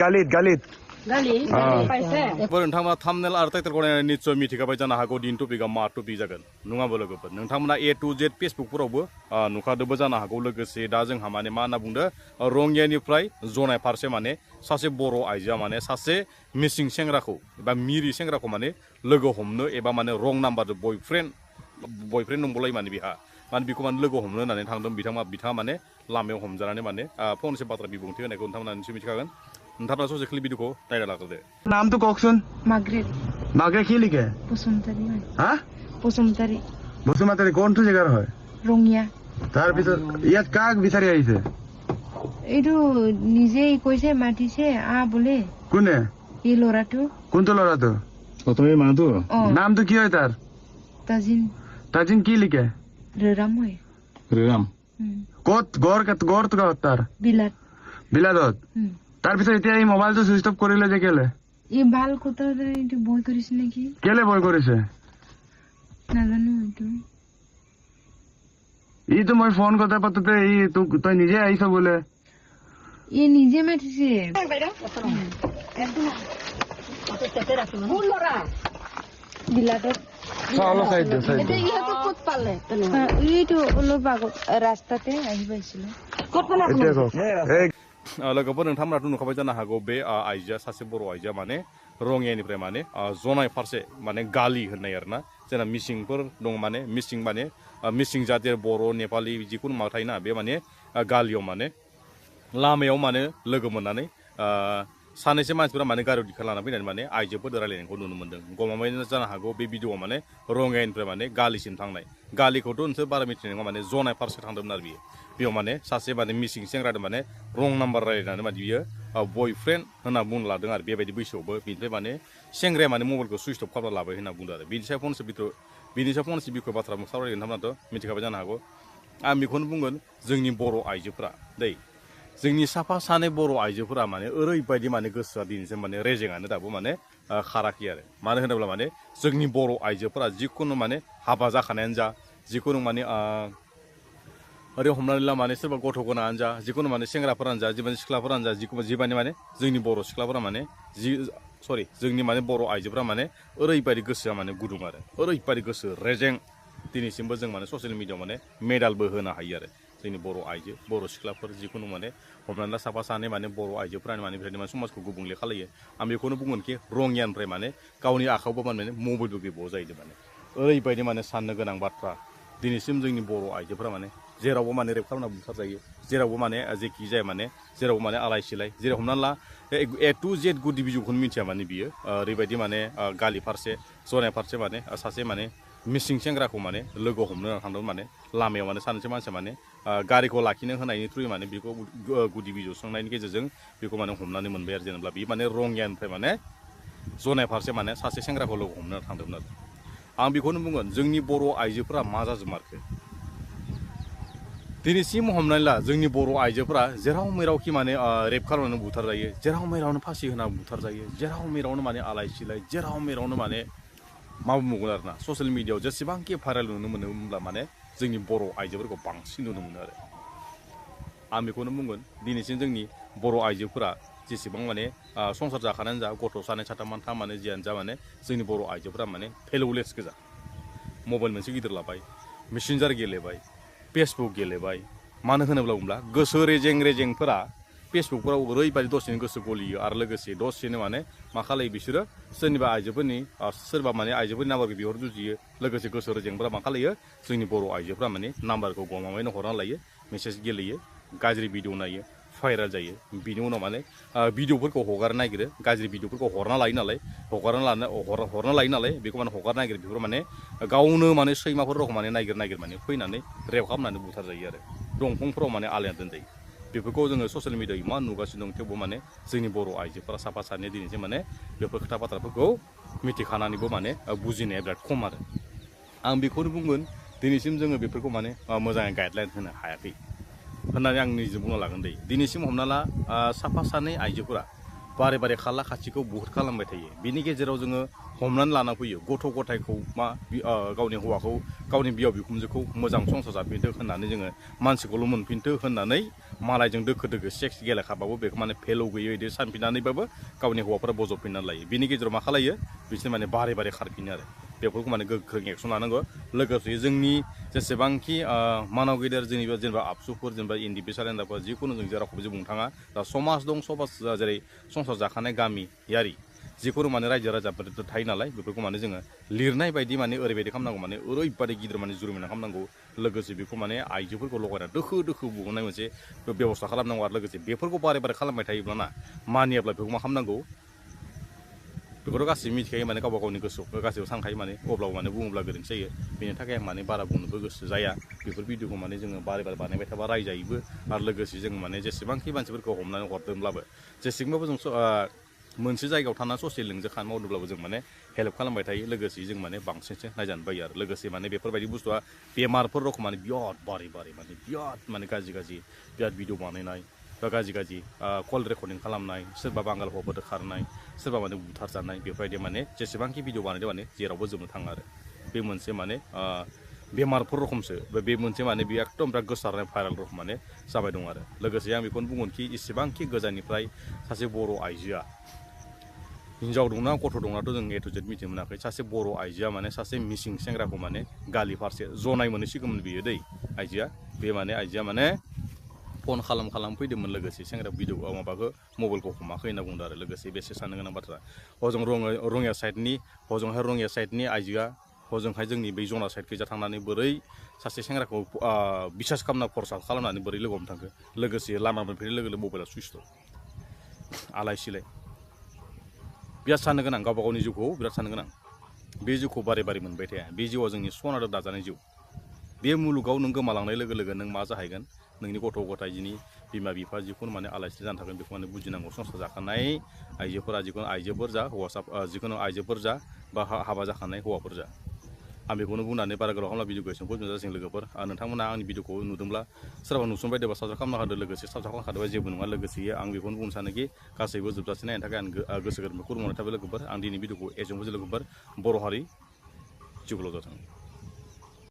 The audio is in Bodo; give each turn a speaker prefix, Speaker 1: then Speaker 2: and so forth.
Speaker 1: Galit.
Speaker 2: नोंथांमोना थामनेल आरो टाइटेल गनायनानै निस्सय मिथिखाबाय जानो हागौ दिन टपिकआ मा टपिक जागोन नङाबो लोगोफोर नोंथांमोना A to Z फेसबुकफोरावबो नुखादोबो जानो हागौ लोगोसे दा जोंहा माने मा होनना बुंदो रंगियानिफ्राय जनाय फारसे माने सासे बर' आइजोआ माने सासे मिसिं सेंग्राखौ एबा मिरि सेंग्राखौ माने लोगो हमनो एबा माने रं नाम्बारजों बयफ्रेन्ड नंबोलाय माने बिहा माने बेखौ माने लोगो हमनो होननानै थांदों बिथाङा माने लामायाव हमजानानै माने फंसे बाथ्रा बिबुंथि होनायखौ नोंथांमोना निस्सय मिथिखागोन नोंथाङा ससे क्लिप भिडिअखौ नायना लाग्रोदो
Speaker 1: नाम तो कौन
Speaker 3: मार्गरेट
Speaker 1: मार्गरेट की लिखे
Speaker 3: बसुमतारी
Speaker 1: हाँ
Speaker 3: बसुमतारी
Speaker 1: বসুমাতাৰী কোনটো জেগাৰ হয়
Speaker 3: ৰঙিয়া
Speaker 1: তাৰপিছত ইয়াত কাক বিচাৰি আহিছে
Speaker 3: এইটো নিজেই কৈছে মাতিছে বোলে
Speaker 1: কোনে
Speaker 3: এই ল'ৰাটো
Speaker 1: কোনটো ল'ৰাটো
Speaker 4: তুমি মানুহটো
Speaker 1: নামটো কি হয় তাৰ
Speaker 3: তাজিন
Speaker 1: তাজিন কি লিখে
Speaker 3: ৰৰাম হয়
Speaker 4: ৰিৰাম
Speaker 1: ক'ত গড়টো গাঁৱত তাৰ বিলাদত তাৰপিছত এতিয়া এই মোবাইলটো চুইচ অফ কৰিলে যে কেলে
Speaker 3: এই ভাল কথা এইটো বয় কৰিছে নেকি
Speaker 1: কেলে ভয় কৰিছে
Speaker 3: নাজানো এইটো
Speaker 1: ইটো মই ফোন কথা পাতোতে তই নিজে আহিছ বোলে
Speaker 3: ই নিজে মাতিছে বিলাদত এইটো অলপ আগত ৰাস্তাতে আহি পাইছিলো
Speaker 2: लोगोफोर नोंथांमोनाथ' नुखाबाय जानो हागौ बे आइजोआ सासे बर' आइजोआ माने रङियानिफ्राय माने जनाय फारसे माने गालि होननाय आरोना जोंना मिसिंफोर दं माने मिसिं जाति बर' नेपालि जिखुनु माबा थायोना बे माने गालियाव माने लामायाव माने लोगो मोननानै सानैसो मानसिफोरा माने गारियाव दिखा लाना फैनानै माने आइजोफोर रायलायनायखौ नुनो मोन्दों गमामायैनो जानो हागौ बे भिडिअ'आव माने रङियानिफ्राय माने गालिसिम थांनाय गालिखौथ' नोंसोर बारा मिथिनाय नङा माने जनाय फारसे थांदोंमोन आरो बेयाव माने सासे माने मिसिं सेंग्रादों माने रं नाम्बार रायलायनानै माने बियो बयफ्रेन्ड होनना बुंनो लादों आरो बेबायदि बैसोआवबो बिनिफ्राय माने सेंग्राया माने मबाइलखौ सुइच अफ खालामना लाबाय होनना बुंदों आरो बिनि सायाव फंनैसो बिखय बाथ्रा सावरायगोन नोंथांमोनाथ' मिथिखाबाय जानो हागौ आं बेखौनो बुंगोन जोंनि बर' आइजोफोरा जोंनि साफा सानै बर' आइजोफोरा माने ओरैबायदि माने गोसोआ दिनैसिम माने रेजेंआनो दाबो माने खाराखै आरो मानो होनोब्ला माने जोंनि बर' आइजोफोरा जिखुनु माने हाबा जाखानायानो जा जिखुनु माने ओरै हमनानै ला माने सोरबा गथ' गोनाङानो जा जिखुनु माने सेंग्राफोरानो जा जिमाने सिख्लाफोरानो जा जिमाने माने जोंनि बर' सिख्लाफोरा माने जोंनि माने बर' आइजोफोरा माने ओरैबायदि गोसोआ माने गुदुं आरो ओरैबायदि गोसो रेजें दिनैसिमबो जों माने ससियेल मिडियाआव माने मेडेलबो होनो हायो आरो जोंनि बर' आइजो बर' सिख्लाफोर जिखुनु माने हमनानै ला साफा सानै माने बर' आइजोफोरानो माने बेबायदि माने समाजखौ गुबुंले खालायो आं बेखौनो बुंगोनखि रङियानिफ्राय माने गावनि आखायावबो माने मबाइलबो गैबाव जाहैदों माने ओरैबायदि माने साननो गोनां बाथ्रा दिनैसिम जोंनि बर' आइजोफोरा माने जेरावबो माने रेप खालामना बुथारजायो जेरावबो माने जेखि जाया माने जेरावबो माने आलाय सिलाय जेराव हमनानै ला A to Z गुदि बिजौखौनो मिथिया माने बियो ओरैबायदि माने गालि फारसे जनाय फारसे माने सासे माने मिसिं सेंग्राखौ माने लोगो हमनो थांदोंमोन माने लामायाव माने सानैसो मानसिया माने गारिखौ लाखिनो होनायनि थ्रुयै माने बेखौ गुदि बिजौ सोंनायनि गेजेरजों बेखौ माने हमनानै मोनबाय आरो जेनेबा बे माने रङियानिफ्राय माने जनाय फारसे माने सासे सेंग्राखौ लोगो हमनो थांदोंमोन आरो आं बेखौनो बुंगोन जोंनि बर' आइजोफोरा मा जाजोबमारखो दिनैसिम हमनानै ला जोंनि बर' आइजोफोरा जेराव मेरावखि माने रेप खालामनानै बुथारजायो जेराव मेरावनो फासि होना बुथारजायो जेराव मेरावनो माने आलाय सिलाय जेराव मेरावनो माने मा बुंगोन आरोना ससियेल मिडियाआव जेसेबांखि भाइरेल नुनो मोनो होनब्ला माने जोंनि बर' आइजोफोरखौ बांसिन नुनो मोनो आरो आं बेखौनो बुंगोन दिनैसिम जोंनि बर' आइजोफोरा जेसेबां माने संसार जाखानायानो जा गथ' सानै साथाम माने जियानो जा माने जोंनि बर' आइजोफोरा माने भेलुलेस गोजा मबाइल मोनसे गिदिर लाबाय मेसेन्जार गेलेबाय फेसबुक गेलेबाय मानो होनोब्ला बुंब्ला गोसो रेजेंफोरा फेसबुकफोराव ओरैबायदि दसेनो गोसो गलियो आरो लोगोसे दसेनो माने मा खालायो बिसोरो सोरनिबा आइजोफोरनि सोरबा माने आइजोफोरनि नाम्बारखौ बिहर जुजियो लोगोसे गोसो रेजेंफोरा मा खालायो जोंनि बर' आइजोफोरा माने नाम्बारखौ गमामायैनो हरना लायो मेसेज गेलेयो गाज्रि भिडिअ नायो भाइरेल जायो बिनि उनाव माने भिडिअफोरखौ हगारनो नागिरो गाज्रि भिडिअफोरखौ हरना लायो नालाय बेखौ माने हगारनो नागिरो बेफोर माने गावनो माने सैमाफोर रखम माने नागिर माने फैनानै रेप खालामनानै बुथारजायो आरो दंफांफोराव माने आलायना दोनजायो बेफोरखौ जोङो ससियेल मिडियाआव इमान नुगासिनो दं थेवबो माने जोंनि बर' आइजोफोरा साफा सानै दिनैसिम माने बेफोर खोथा बाथ्राफोरखौ मिथिखानानैबो माने बुजिनाया बिराद खम आरो आं बेखौनो बुंगोन दिनैसिम जोङो बेफोरखौ माने मोजाङै गाइडलाइन होनो हायाखै होननानै आं निजे बुंना लागोन दिनैसिम हमना ला साफा सानै आइजोफोरा बारे बारे खाला खाथिखौ बुहुत खालामबाय थायो बिनि गेजेराव जोङो हमनानै लाना फैयो गथ' गथायखौ गावनि हौवाखौ गावनि बिहाव बिखुनजोखौ मोजां संसार जाफिनथों होननानै जोङो मानसिखौल' मोनफिनथों होननानै मालायजों दोखो दोखो सेक्स गेलेखाबाबो बेखौ माने फेलौ गैयै इदि सानफिननानैबाबो गावनि हौवाफोरा बजबफिननानै लायो बिनि गेजेराव मा खालायो बिसोर माने बारे बारे खारफिनो आरो बेफोरखौ माने गोख्रों एक्सन लानांगौ लोगोसे जोंनि जेसेबांखि मानव गेदेर जेनेबा आबसुफोर जेनेबा इन्डिभिजुवेल एन्डारफोर जिखुनु जों जेरावखौबो जों बुंनो थाङा दा समाज दं समाज जेरै संसार जाखानाय गामियारि जिखुनु माने रायजो राजाफोर थायो नालाय बेफोरखौ माने जोङो लिरनाय बायदि माने ओरैबायदि खालामनांगौ माने ओरैबायदि गिदिर माने जुरिमाना खालामनांगौ लोगोसे बेखौ माने आइजोफोरखौ लगायना दोखो दोखो बुहोनाय मोनसे बेबस्था खालामनांगौ आरो लोगोसे बेफोरखौ बारे बारे खालामबाय थायोब्लाना मानियाब्ला बेखौ मा खालामनांगौ बेखौथ' गासैबो मिथिखायो माने गावबा गावनि गोसोआव गासैबो सानखायो माने अब्लाबो माने बुङोब्ला गोरोन्थि जायो बेनि थाखाय आं माने बारा बुंनोबो गोसो जाया बेफोर भिडिअखौ माने जोङो बारे बारे बानायबाय थाबा रायजायोबो आरो लोगोसे जों माने जेसेबांखि मानसिफोरखौ हमनानै हरदोंब्लाबो जेसेबांबाबो जों मोनसे जायगायाव थानानै ससे लिंजो खान मावदोंब्लाबो जों माने हेल्प खालामबाय थायो लोगोसे जों माने बांसिनसो नायजानो बायो आरो लोगोसे माने बेफोरबायदि बुस्थुआ बेमारफोर रखम माने बिराद बारे बारे माने बिराद माने गाज्रि बिराद भिडिअ बानायनाय बा गाज्रि कल रेकर्डिं खालामनाय सोरबा बांगाल हौवाफोरजों खारनाय सोरबा माने बुथारजानाय बेफोरबायदि माने जेसेबांखि भिडिअ बानायदों माने जेरावबो जोबनो थाङा आरो बे मोनसे माने बेमारफोर रखमसो बे मोनसे माने बे एकदम बिराद गोसारनाय भाइरेल रखम माने जाबाय दं आरो लोगोसे आं बेखौनो बुंगोनखि इसेबांखि गोजाननिफ्राय सासे बर' आइजोआ हिन्जाव दंना गथ' दंनाथ' जों ए टु जेड मिथिनो मोनाखै सासे बर' आइजोआ माने सासे मिसिं सेंग्राखौ माने गालि फारसे जनाय मोनहैसिगौमोन बियो दै आइजोआ बे माने आइजोआ माने फन खालाम फैदोंमोन लोगोसे सेंग्रा भिडिअ माबाखौ मबाइलखौ हमाखै होनना बुंदों आरो लोगोसे बेसे साननो गोनां बाथ्रा हजों रङिया साइडनि आइजोआ हजोंहाय जोंनि बै जना साइडखैजा थांनानै बोरै सासे सेंग्राखौ बिसास खालामना खरसा खालामनानै बोरै लोगो हमनो थांखो लोगोसे लामा मोनफैनाय लोगो लोगो मबाइला सुइस अफ आलाय सिलाय बिराद साननो गोनां गावबा गावनि जिउखौ बिराद साननो गोनां बे जिउखौ बारे बारे मोनबाय थाया बे जिउआ जोंनि सनादो दाजानाय जिउ बे मुलुगाव नों गोमालांनाय लोगो लोगो नों मा जाहैगोन नोंनि गथ' गथायनि बिमा बिफा जिखुनु माने आलाय सिलाय जानो थागोन बेखौ माने बुजिनांगौ संसार जाखानाय आइजोफोरा जिखुनु आइजोफोर जा हौवासा जिखुनु आइजोफोर जा बा हाबा जाखानाय हौवाफोर जा आं बेखौनो बुंनानै बारा गोलाव खालामला भिडिअखौ एसेबां फोजोबनाय जासिगोन लोगोफोर नोंथांमोना आंनि भिडिअखौ नुदोंब्ला सोरबा नुसनबायदोंबा साबस्क्राइब खालामना होदो लोगोसे साबस्क्राइब खालामखादोंबा जेबो नङा लोगोसे आं बेखौनो बुंनो सानोखि गासैबो जोबजासे नायनो थाखाय आं गोसो गोरबोखौ खुलुमनाय थाबाय लोगोफोर आं दिनै भिडिअखौ एसेबां लोगोफोर बर' हारि जिउखौल' जाथों